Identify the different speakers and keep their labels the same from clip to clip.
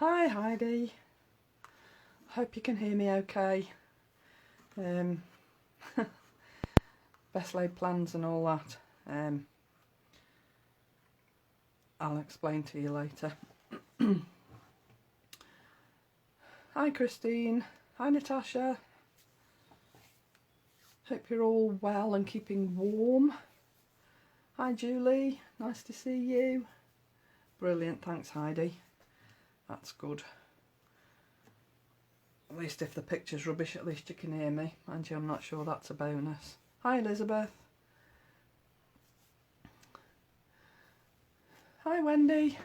Speaker 1: Hi Heidi, hope you can hear me okay. Best laid plans and all that. I'll explain to you later. Hi Christine, hi Natasha. Hope you're all well and keeping warm. Hi Julie, nice to see you. Brilliant, thanks Heidi. That's good. At least if the picture's rubbish, at least you can hear me. Mind you, I'm not sure that's a bonus. Hi Elizabeth. Hi Wendy.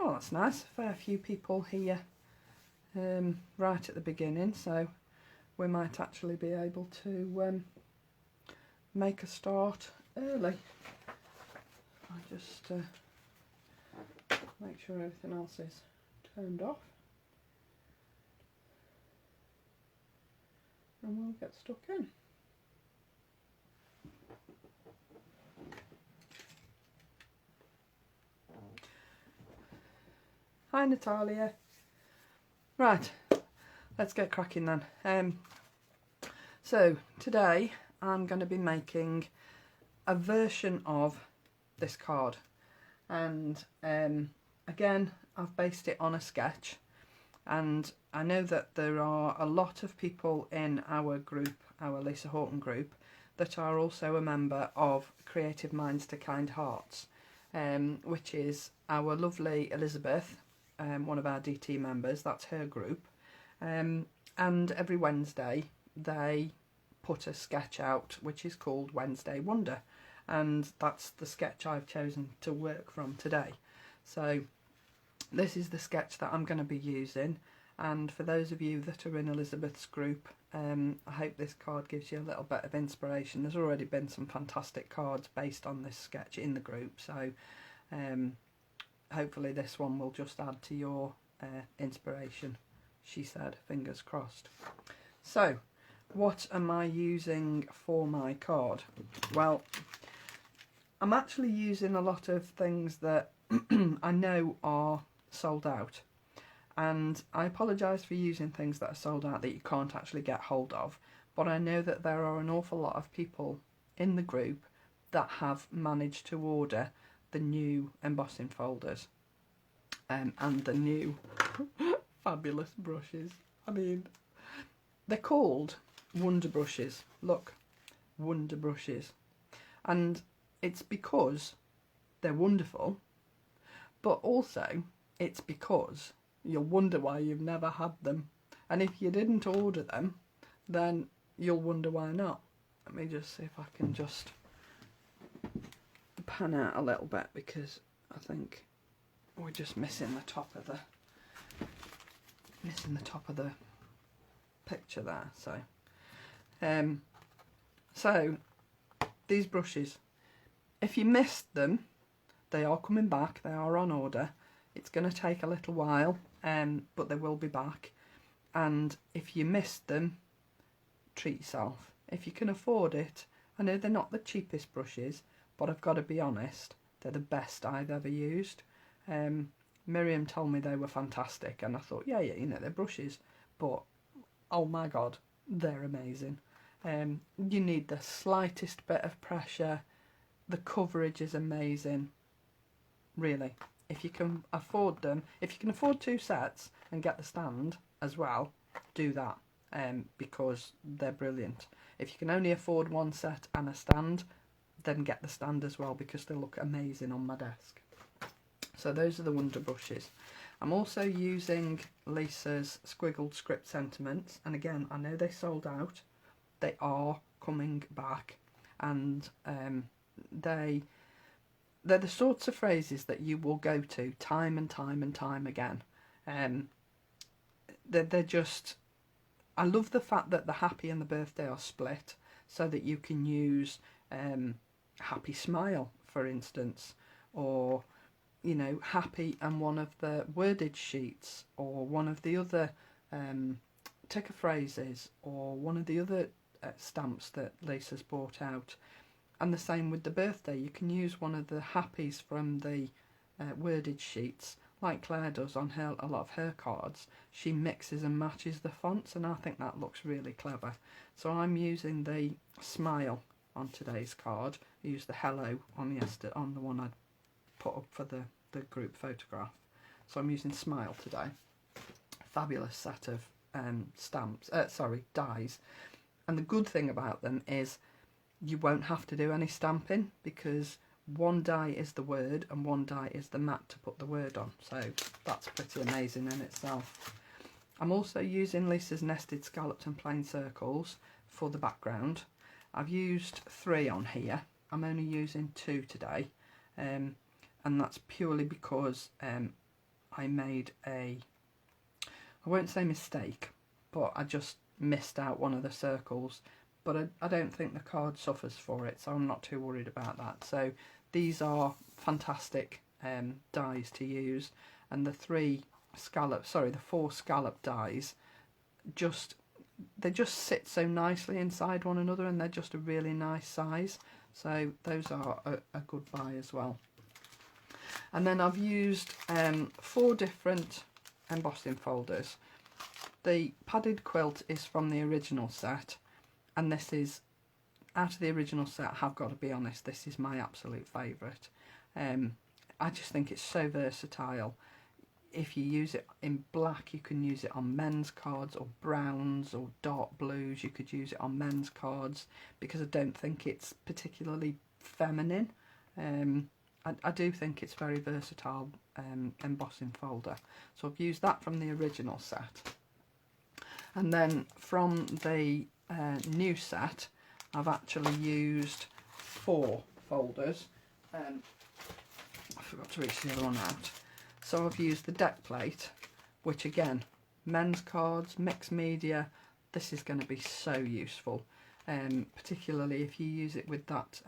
Speaker 1: Oh, that's nice. A fair few people here right at the beginning, so we might actually be able to make a start early. I just make sure everything else is turned off and we'll get stuck in. Hi Natalia. Right, let's get cracking then. So today I'm going to be making a version of this card, and again I've based it on a sketch, and I know that there are a lot of people in our group, our Lisa Horton group, that are also a member of Creative Minds to Kind Hearts, which is our lovely Elizabeth, one of our DT members. That's her group, and every Wednesday they put a sketch out which is called Wednesday Wonder, and that's the sketch I've chosen to work from today. So this is the sketch that I'm going to be using, and for those of you that are in Elizabeth's group, I hope this card gives you a little bit of inspiration. There's already been some fantastic cards based on this sketch in the group, so hopefully this one will just add to your inspiration, she said, fingers crossed. So what am I using for my card? Well, I'm actually using a lot of things that I know are sold out, and I apologise for using things that are sold out that you can't actually get hold of, but I know that there are an awful lot of people in the group that have managed to order the new embossing folders and the new fabulous brushes. I mean, they're called Wonder Brushes. Look, Wonder Brushes. And it's because they're wonderful, but also it's because you'll wonder why you've never had them. And if you didn't order them, then you'll wonder why not. Let me just see if I can just pan out a little bit, because I think we're just missing the top of the picture there. So these brushes, if you missed them, they are coming back. They are on order. It's going to take a little while, but they will be back. And if you missed them, treat yourself. If you can afford it, I know they're not the cheapest brushes, but I've got to be honest, they're the best I've ever used. Miriam told me they were fantastic, and I thought, yeah, you know, they're brushes, but oh my god, they're amazing. You need the slightest bit of pressure. The coverage is amazing. Really, if you can afford them, if you can afford 2 sets and get the stand as well, do that, because they're brilliant. If you can only afford 1 set and a stand, then get the stand as well, because they look amazing on my desk. So those are the Wonder Brushes. I'm also using Lisa's Squiggled Script Sentiments, and again, I know they sold out. They are coming back, and they're the sorts of phrases that you will go to time and time and time again. They're just, I love the fact that the happy and the birthday are split, so that you can use happy smile, for instance, or, you know, happy and one of the wordage sheets, or one of the other ticker phrases, or one of the other stamps that Lisa's brought out. And the same with the birthday. You can use one of the happies from the worded sheets, like Claire does on a lot of her cards. She mixes and matches the fonts, and I think that looks really clever. So I'm using the smile on today's card. I used the hello on the one I put up for the group photograph. So I'm using smile today. Fabulous set of dies. And the good thing about them is you won't have to do any stamping, because one die is the word and one die is the mat to put the word on. So that's pretty amazing in itself. I'm also using Lisa's Nested Scalloped and Plain Circles for the background. I've used 3 on here. I'm only using 2 today, and that's purely because I made I won't say mistake, but I just missed out one of the circles. But I don't think the card suffers for it, so I'm not too worried about that. So these are fantastic dies to use, and the 4 scallop dies, they just sit so nicely inside one another, and they're just a really nice size. So those are a good buy as well. And then I've used 4 different embossing folders. The padded quilt is from the original set, and this is, out of the original set, I have got to be honest, this is my absolute favourite. I just think it's so versatile. If you use it in black, you can use it on men's cards, or browns or dark blues. You could use it on men's cards, because I don't think it's particularly feminine. I do think it's very versatile embossing folder. So I've used that from the original set. And then from the new set, I've actually used 4 folders. I forgot to reach the other one out. So I've used the deck plate, which again, men's cards, mixed media, this is going to be so useful, particularly if you use it with that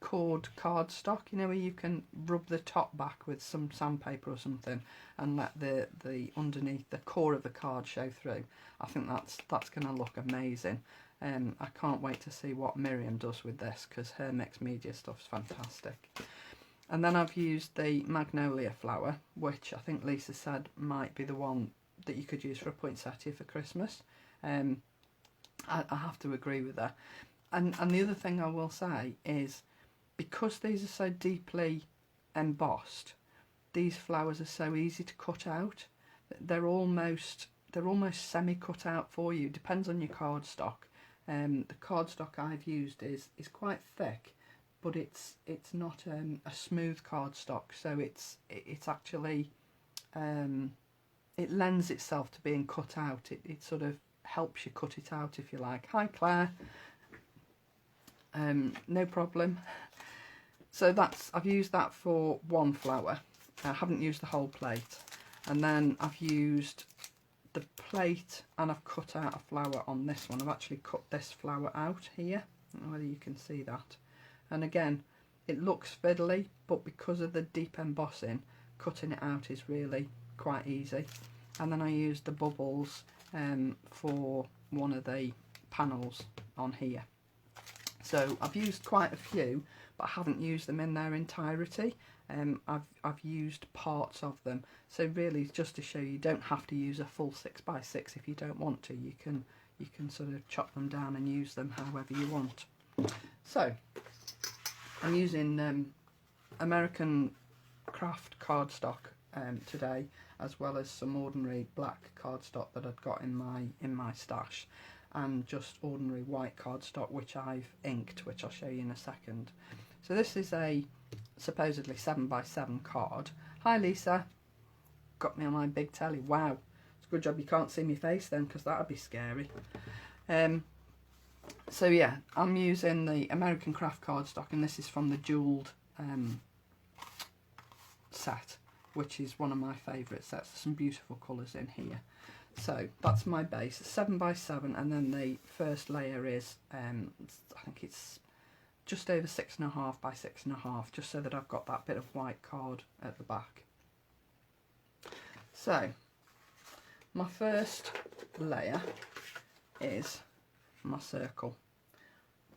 Speaker 1: cord cardstock, you know, where you can rub the top back with some sandpaper or something and let the underneath, the core of the card show through. I think that's going to look amazing. I can't wait to see what Miriam does with this, because her mixed media stuff's fantastic. And then I've used the Magnolia flower, which I think Lisa said might be the one that you could use for a poinsettia for Christmas. I have to agree with her. And the other thing I will say is, because these are so deeply embossed, these flowers are so easy to cut out. They're almost semi-cut out for you. Depends on your cardstock. The cardstock I've used is quite thick, but it's not a smooth cardstock, so it's actually it lends itself to being cut out. It sort of helps you cut it out, if you like. Hi Claire. No problem. So I've used that for 1 flower. I haven't used the whole plate. And then I've used the plate, and I've cut out a flower on this one. I've actually cut this flower out here. I don't know whether you can see that. And again, it looks fiddly, but because of the deep embossing, cutting it out is really quite easy. And then I used the bubbles for one of the panels on here. So I've used quite a few, but I haven't used them in their entirety. I've used parts of them. So really, just to show you don't have to use a full 6x6 if you don't want to. You can sort of chop them down and use them however you want. So I'm using American craft cardstock today, as well as some ordinary black cardstock that I've got in my stash, and just ordinary white cardstock which I've inked, which I'll show you in a second. So this is a supposedly 7x7 card. Hi Lisa, got me on my big telly. Wow, it's a good job you can't see my face then, because that would be scary. So yeah, I'm using the American craft cardstock, and this is from the jewelled set, which is one of my favourite sets. There's some beautiful colours in here. So that's my base, 7x7, and then the first layer is I think it's just over 6.5 by 6.5, just so that I've got that bit of white card at the back. So my first layer is my circle.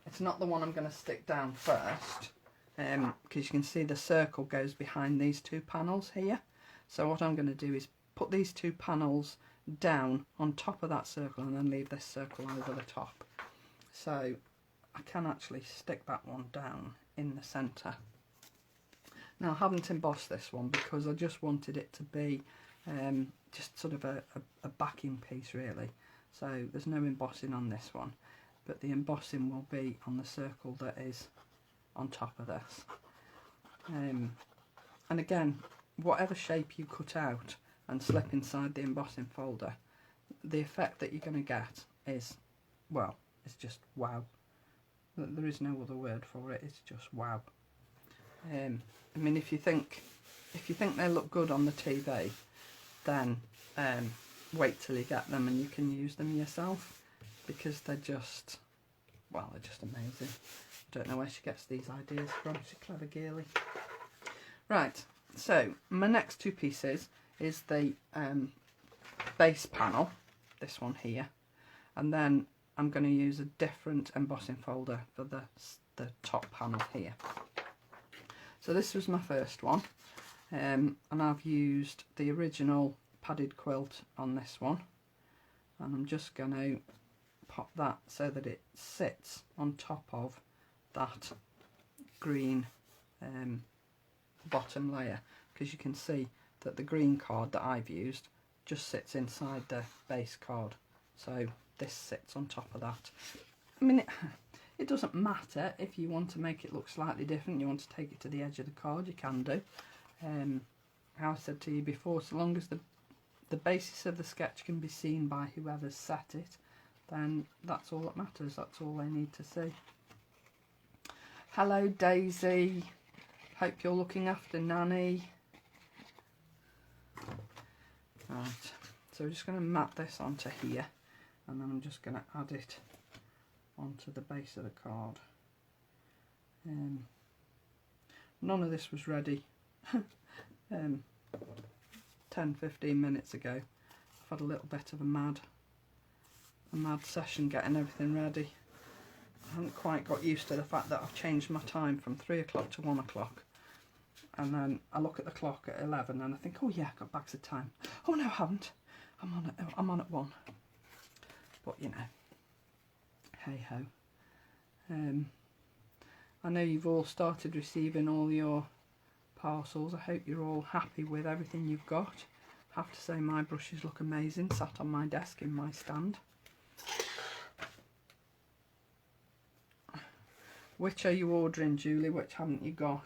Speaker 1: It's not the one I'm going to stick down first, because you can see the circle goes behind these two panels here. So what I'm going to do is put these two panels down on top of that circle and then leave this circle over the top. So I can actually stick that one down in the centre. Now I haven't embossed this one because I just wanted it to be just sort of a backing piece really. So there's no embossing on this one, but the embossing will be on the circle that is on top of this. And again, whatever shape you cut out and slip inside the embossing folder, the effect that you're going to get is, well, it's just wow. There is no other word for it, it's just wow. I mean, if you think they look good on the TV, then wait till you get them and you can use them yourself, because they're just, well, they're just amazing. I don't know where she gets these ideas from, she's a clever girly. Right, so my next two pieces is the base panel, this one here, and then I'm going to use a different embossing folder for the top panel here. So this was my first one, and I've used the original padded quilt on this one, and I'm just going to pop that so that it sits on top of that green bottom layer, because you can see that the green card that I've used just sits inside the base card, so this sits on top of that. I mean, it doesn't matter if you want to make it look slightly different, you want to take it to the edge of the card, you can do. How I said to you before, so long as the basis of the sketch can be seen by whoever's set it, then that's all that matters, that's all they need to see. Hello Daisy, hope you're looking after Nanny. Right, so we're just going to map this onto here, and then I'm just going to add it onto the base of the card. None of this was ready 10-15 minutes ago. I've had a little bit of a mad session getting everything ready. I haven't quite got used to the fact that I've changed my time from 3 o'clock to 1 o'clock, and then I look at the clock at 11 and I think, oh yeah, I've got bags of time. Oh no, I haven't. I'm on at 1. But you know, hey ho. I know you've all started receiving all your parcels. I hope you're all happy with everything you've got. I have to say my brushes look amazing, sat on my desk in my stand. Which are you ordering, Julie? Which haven't you got?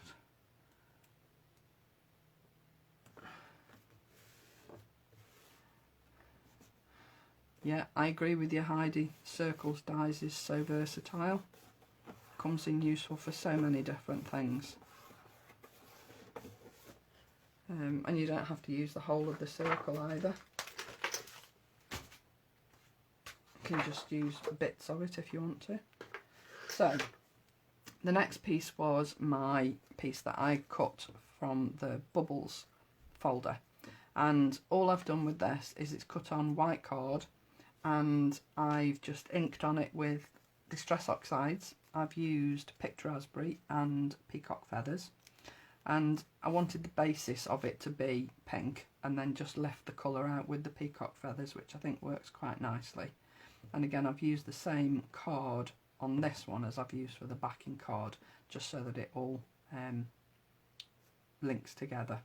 Speaker 1: Yeah, I agree with you, Heidi. Circles Dies is so versatile. Comes in useful for so many different things. And you don't have to use the whole of the circle either. You can just use bits of it if you want to. So, the next piece was my piece that I cut from the Bubbles folder. And all I've done with this is it's cut on white card, and I've just inked on it with Distress Oxides. I've used picked raspberry and peacock feathers, and I wanted the basis of it to be pink, and then just left the colour out with the peacock feathers, which I think works quite nicely. And again, I've used the same card on this one as I've used for the backing card, just so that it all links together.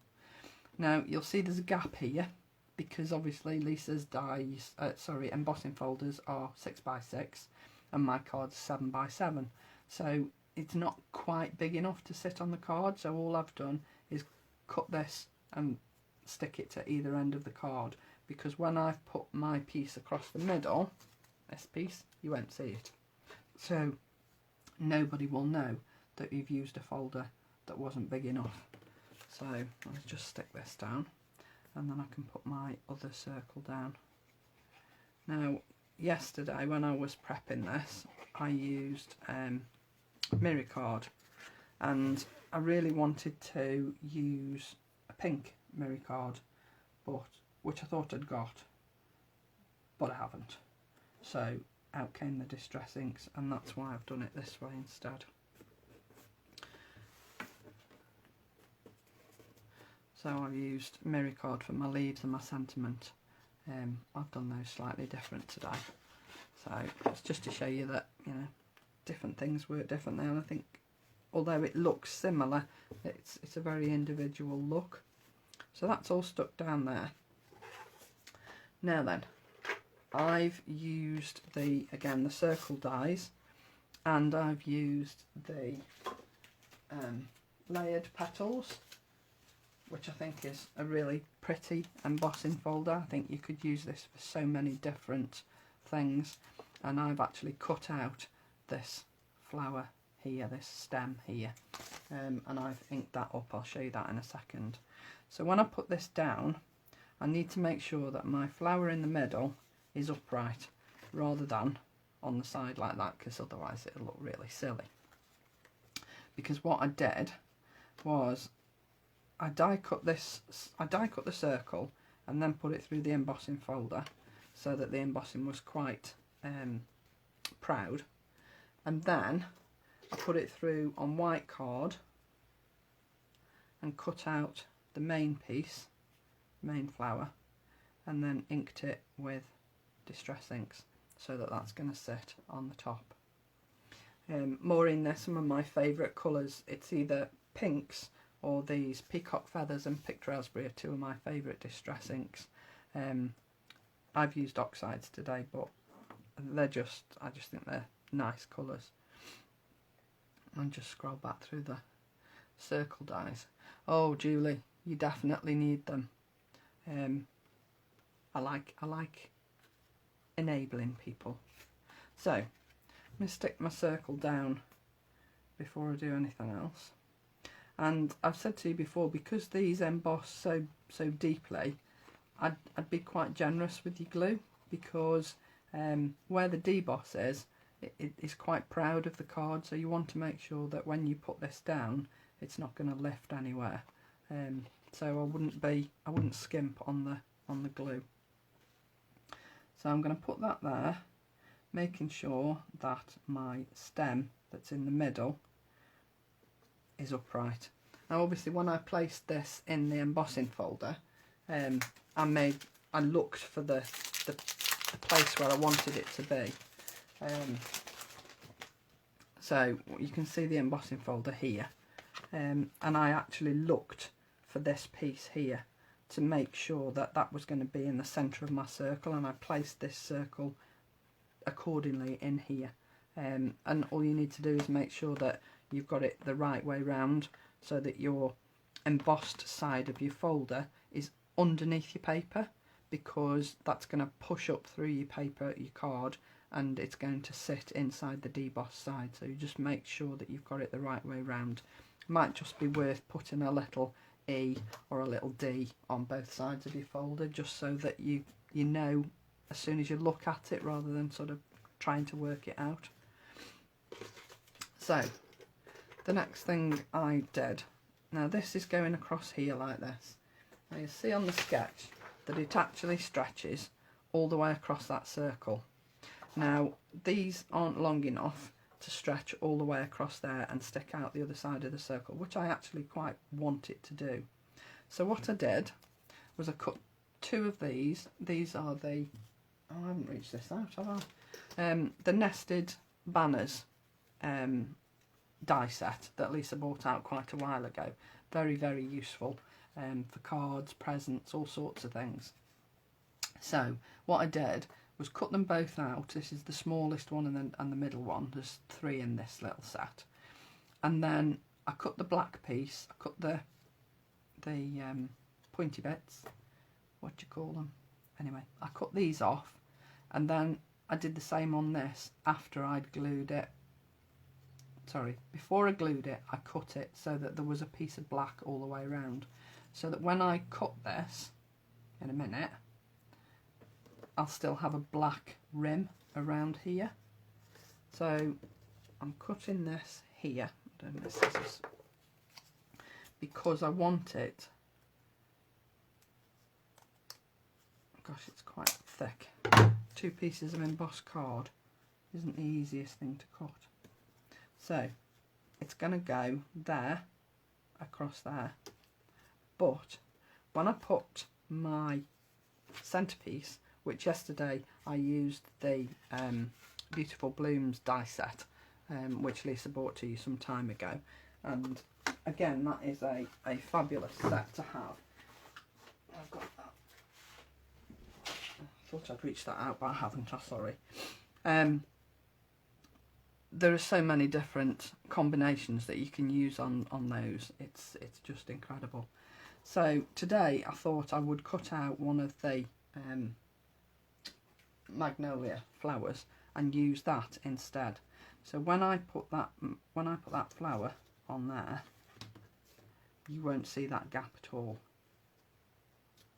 Speaker 1: Now you'll see there's a gap here, because obviously Lisa's embossing folders are 6x6 and my card's 7x7, so it's not quite big enough to sit on the card. So all I've done is cut this and stick it to either end of the card, because when I've put my piece across the middle, this piece, you won't see it, so nobody will know that you've used a folder that wasn't big enough. So let's just stick this down, and then I can put my other circle down. Now yesterday when I was prepping this, I used mirror card, and I really wanted to use a pink mirror card, which I thought I'd got, but I haven't. So out came the Distress inks, and that's why I've done it this way instead. So I've used Miricard for my leaves and my sentiment. I've done those slightly different today. So it's just to show you that, you know, different things work differently, and I think although it looks similar, it's a very individual look. So that's all stuck down there. Now then, I've used again the circle dies, and I've used the layered petals, which I think is a really pretty embossing folder. I think you could use this for so many different things, and I've actually cut out this flower here, this stem here, and I've inked that up. I'll show you that in a second. So when I put this down, I need to make sure that my flower in the middle is upright rather than on the side like that, because otherwise it'll look really silly. Because what I did was I die cut the circle and then put it through the embossing folder so that the embossing was quite proud, and then I put it through on white card and cut out the main piece, main flower, and then inked it with distress inks so that that's going to sit on the top. More in there, some of my favourite colours. It's either pinks or these peacock feathers and picked raspberry are two of my favourite distress inks. I've used oxides today, but I just think they're nice colours. And just scroll back through the circle dies. Oh, Julie, you definitely need them. I like enabling people. So I'm going to stick my circle down before I do anything else. And I've said to you before, because these emboss so deeply, I'd be quite generous with your glue, because where the deboss is, it is quite proud of the card, so you want to make sure that when you put this down, it's not going to lift anywhere. So I wouldn't skimp on the glue. So I'm going to put that there, making sure that my stem that's in the middle is upright. Now obviously when I placed this in the embossing folder, I looked for the place where I wanted it to be. So you can see the embossing folder here, and I actually looked for this piece here to make sure that that was going to be in the centre of my circle, and I placed this circle accordingly in here. And all you need to do is make sure that you've got it the right way round, so that your embossed side of your folder is underneath your paper, because that's going to push up through your paper, your card, and it's going to sit inside the debossed side. So you just make sure that you've got it the right way round. It might just be worth putting a little E or a little D on both sides of your folder, just so that you know as soon as you look at it, rather than sort of trying to work it out. So the next thing I did, now this is going across here like this. Now you see on the sketch that it actually stretches all the way across that circle. Now these aren't long enough to stretch all the way across there and stick out the other side of the circle, which I actually quite want it to do. So what I did was I cut two of these. These are the, oh, I haven't reached this out, have I? The nested banners die set that Lisa bought out quite a while ago. Very, very useful for cards, presents, all sorts of things. So what I did was cut them both out. This is the smallest one and the middle one. There's 3 in this little set. And then I cut the black piece. I cut the pointy bits. What do you call them? Anyway, I cut these off, and then I did the same on this after I'd glued it. Sorry, before I glued it, I cut it so that there was a piece of black all the way around, so that when I cut this in a minute, I'll still have a black rim around here. So I'm cutting this here, I'm doing this scissors, because I want it, gosh, it's quite thick. 2 pieces of embossed card isn't the easiest thing to cut. So it's going to go there, across there, but when I put my centrepiece, which yesterday I used the Beautiful Blooms die set, which Lisa bought to you some time ago, and again that is a fabulous set to have. I've got that. I thought I'd reached that out, but I haven't. I'm sorry. There are so many different combinations that you can use on those. It's just incredible. So today I thought I would cut out one of the Magnolia Flowers and use that instead. So when I put that flower on there, you won't see that gap at all.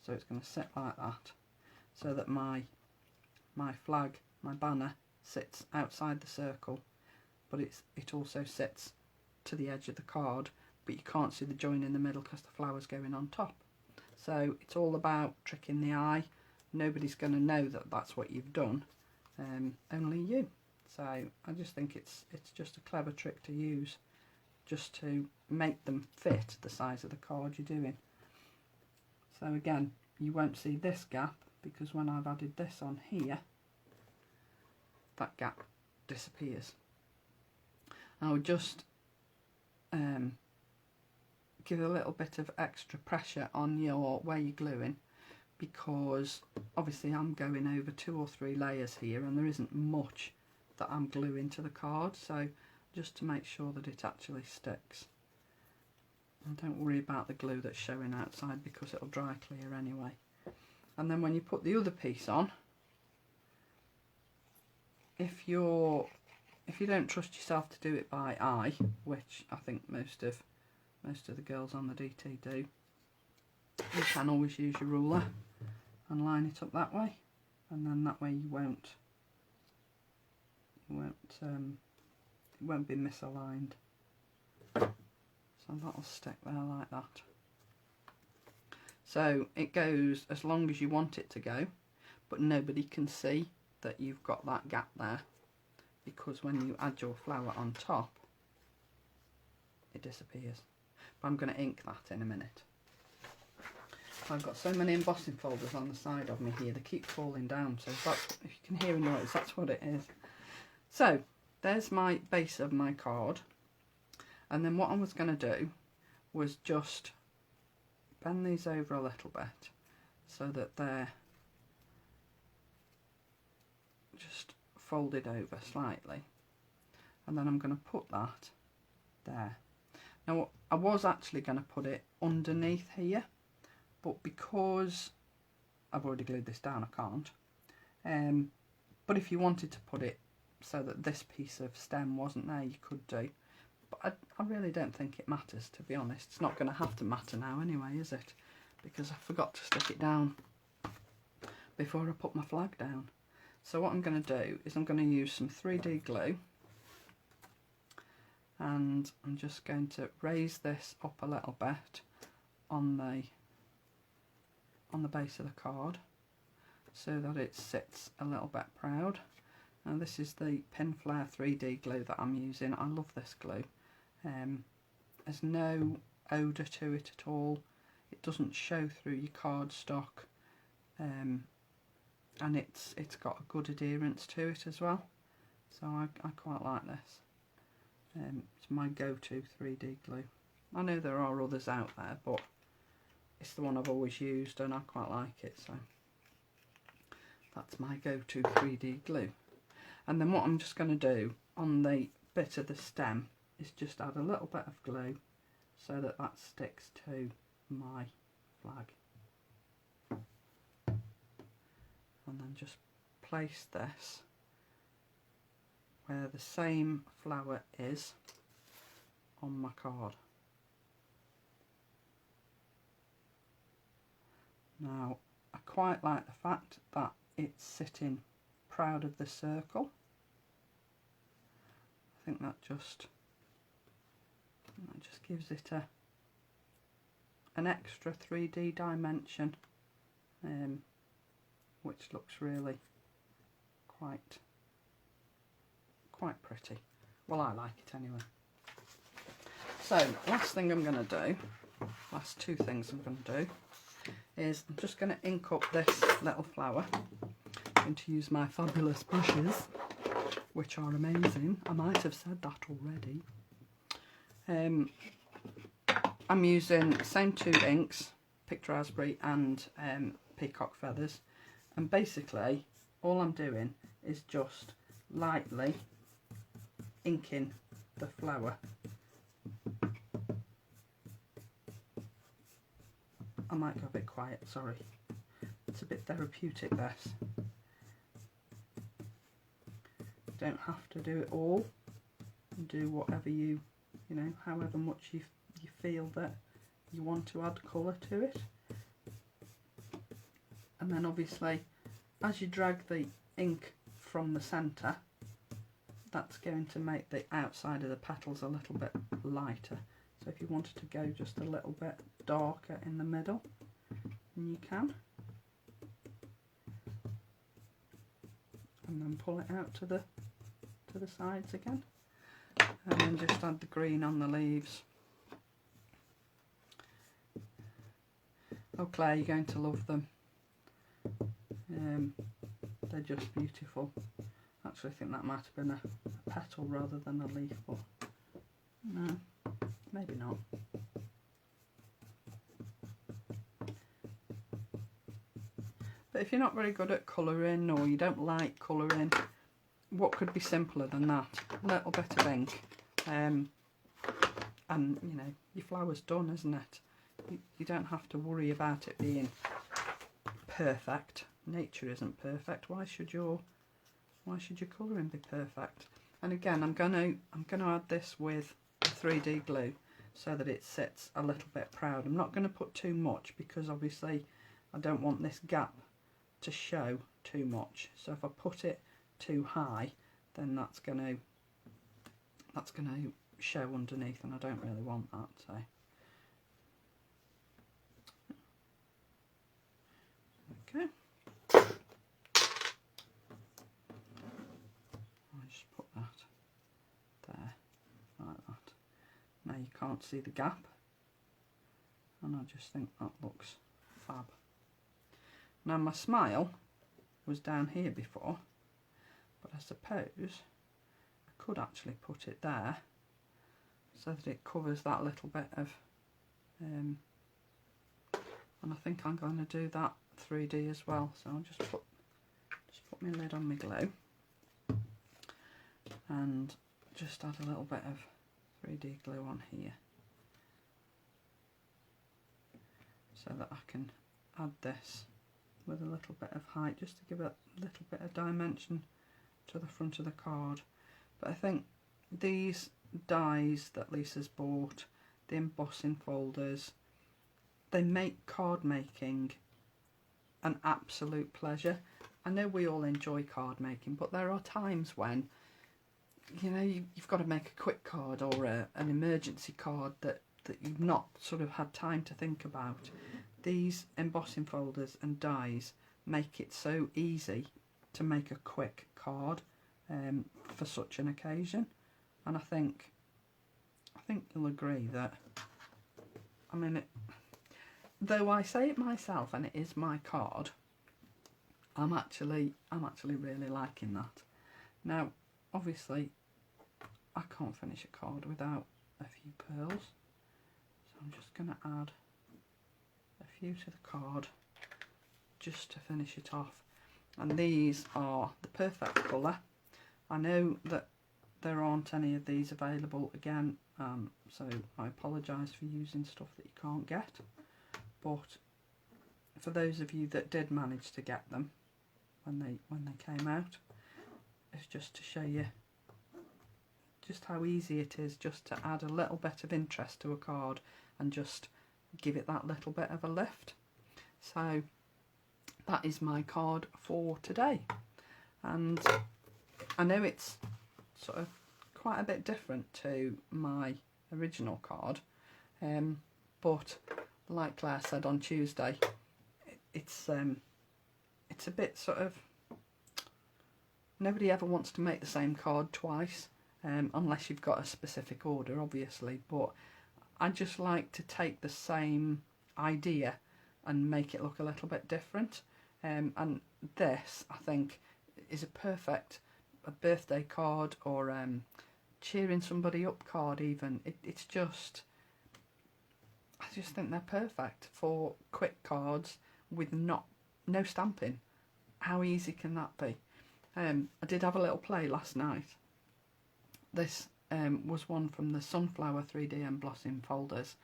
Speaker 1: So it's going to sit like that, so that my flag, my banner, sits outside the circle, but it also sits to the edge of the card, but you can't see the join in the middle because the flower's going on top. So it's all about tricking the eye. Nobody's going to know that that's what you've done, only you. So I just think it's just a clever trick to use, just to make them fit the size of the card you're doing. So again, you won't see this gap because when I've added this on here, that gap disappears. I'll just give a little bit of extra pressure on where you're gluing, because obviously I'm going over 2 or 3 layers here and there isn't much that I'm gluing to the card, so just to make sure that it actually sticks. And don't worry about the glue that's showing outside because it'll dry clear anyway. And then when you put the other piece on, if you don't trust yourself to do it by eye, which I think most of the girls on the DT do, you can always use your ruler and line it up that way, and then that way it won't be misaligned. So that'll stick there like that. So it goes as long as you want it to go, but nobody can see that you've got that gap there, because when you add your flower on top, it disappears. But I'm going to ink that in a minute. I've got so many embossing folders on the side of me here, they keep falling down, so if you can hear a noise, that's what it is. So there's my base of my card, and then what I was going to do was just bend these over a little bit so that they're just folded over slightly, and then I'm going to put that there. Now I was actually going to put it underneath here, but because I've already glued this down I can't, but if you wanted to put it so that this piece of stem wasn't there, you could do, but I really don't think it matters, to be honest. It's not going to have to matter now anyway, is it? Because I forgot to stick it down before I put my flag down. So what I'm going to do is I'm going to use some 3D glue, and I'm just going to raise this up a little bit on the base of the card so that it sits a little bit proud. Now this is the Pinflair 3D glue that I'm using. I love this glue. There's no odour to it at all. It doesn't show through your cardstock, and it's got a good adherence to it as well. So I quite like this. It's my go-to 3D glue. I know there are others out there, but it's the one I've always used and I quite like it, so that's my go-to 3D glue. And then what I'm just going to do on the bit of the stem is just add a little bit of glue so that that sticks to my flag. And then just place this where the same flower is on my card. Now I quite like the fact that it's sitting proud of the circle. I think that just gives it an extra 3D dimension, which looks really quite pretty. Well, I like it anyway. So last thing I'm going to do, last 2 things I'm going to do, is I'm just going to ink up this little flower. I'm going to use my fabulous brushes, which are amazing. I might have said that already. I'm using the same two inks, Picked Raspberry and Peacock Feathers, and basically all I'm doing is just lightly inking the flower. I might go a bit quiet, sorry. It's a bit therapeutic, this. You don't have to do it all. Do whatever you know, however much you feel that you want to add colour to it. And then obviously, as you drag the ink from the centre, that's going to make the outside of the petals a little bit lighter. So if you wanted to go just a little bit darker in the middle, then you can. And then pull it out to the sides again. And then just add the green on the leaves. Oh Claire, you're going to love them. They're just beautiful. Actually, I think that might have been a petal rather than a leaf, but no, maybe not. But if you're not very good at colouring, or you don't like colouring, what could be simpler than that? A little bit of ink, and you know, your flower's done, isn't it? You don't have to worry about it being perfect. Nature isn't perfect. Why should your colouring be perfect? And again, I'm gonna add this with 3D glue so that it sits a little bit proud. I'm not going to put too much because obviously I don't want this gap to show too much. So if I put it too high, then that's going to show underneath, and I don't really want that. So. Okay. I'll just put that there, like that. Now you can't see the gap, and I just think that looks fab. Now my smile was down here before, but I suppose I could actually put it there so that it covers that little bit of, and I think I'm going to do that 3D as well. So I'll just put my lid on my glue and just add a little bit of 3D glue on here so that I can add this with a little bit of height, just to give it a little bit of dimension to the front of the card. But I think these dies that Lisa's bought, the embossing folders, they make card making an absolute pleasure. I know we all enjoy card making, but there are times when, you know, you've got to make a quick card or an emergency card that you've not sort of had time to think about. These embossing folders and dies make it so easy to make a quick card for such an occasion. And I think you'll agree that, I mean, though I say it myself and it is my card, I'm actually really liking that. Now, obviously, I can't finish a card without a few pearls, so I'm just going to add a few to the card just to finish it off. And these are the perfect colour. I know that there aren't any of these available again, so I apologise for using stuff that you can't get, but for those of you that did manage to get them when they came out, it's just to show you just how easy it is just to add a little bit of interest to a card and just give it that little bit of a lift. So that is my card for today, and I know it's sort of quite a bit different to my original card, but like Claire said on Tuesday, it's a bit sort of, nobody ever wants to make the same card twice, unless you've got a specific order, obviously, but I just like to take the same idea and make it look a little bit different. And this, I think, is a perfect birthday card or cheering somebody up card even. It's just, I just think they're perfect for quick cards with no stamping. How easy can that be? I did have a little play last night. This was one from the Sunflower 3D Embossing folders.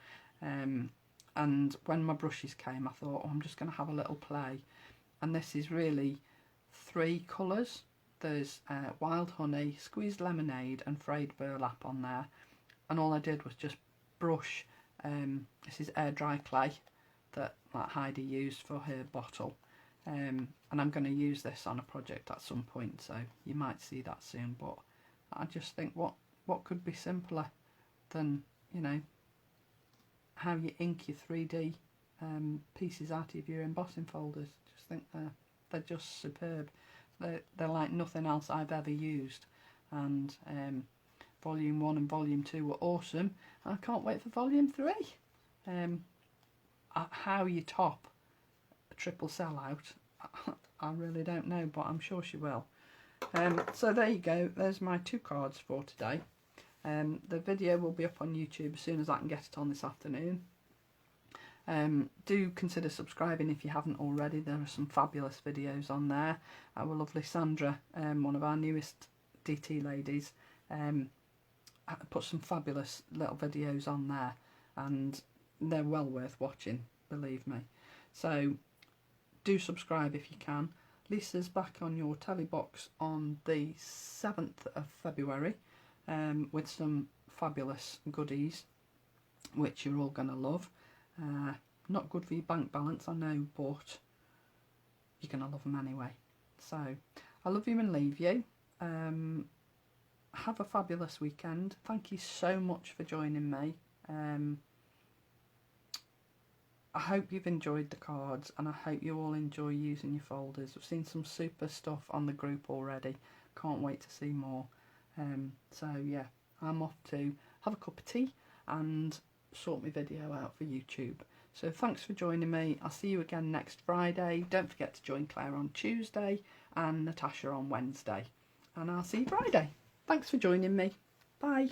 Speaker 1: And when my brushes came, I thought, oh, I'm just going to have a little play. And this is really 3 colours. There's wild honey, squeezed lemonade and frayed burlap on there. And all I did was just brush, this is air dry clay that Heidi used for her bottle. And I'm going to use this on a project at some point, so you might see that soon. But I just think what could be simpler than, you know, how you ink your 3D pieces out of your embossing folders. Just think they're just superb. They're like nothing else I've ever used. And Volume 1 and Volume 2 were awesome. I can't wait for Volume 3. How you top a triple sellout, I really don't know, but I'm sure she will. So there you go. There's my 2 cards for today. The video will be up on YouTube as soon as I can get it on this afternoon. Do consider subscribing if you haven't already. There are some fabulous videos on there. Our lovely Sandra, one of our newest DT ladies, put some fabulous little videos on there, and they're well worth watching, believe me. So do subscribe if you can. Lisa's back on your telly box on the 7th of February with some fabulous goodies which you're all going to love. Not good for your bank balance, I know, but you're going to love them anyway. So I love you and leave you. Have a fabulous weekend. Thank you so much for joining me. I hope you've enjoyed the cards, and I hope you all enjoy using your folders. I've seen some super stuff on the group already. Can't wait to see more. So yeah, I'm off to have a cup of tea and sort my video out for YouTube. So thanks for joining me. I'll see you again next Friday. Don't forget to join Claire on Tuesday and Natasha on Wednesday. And I'll see you Friday. Thanks for joining me. Bye.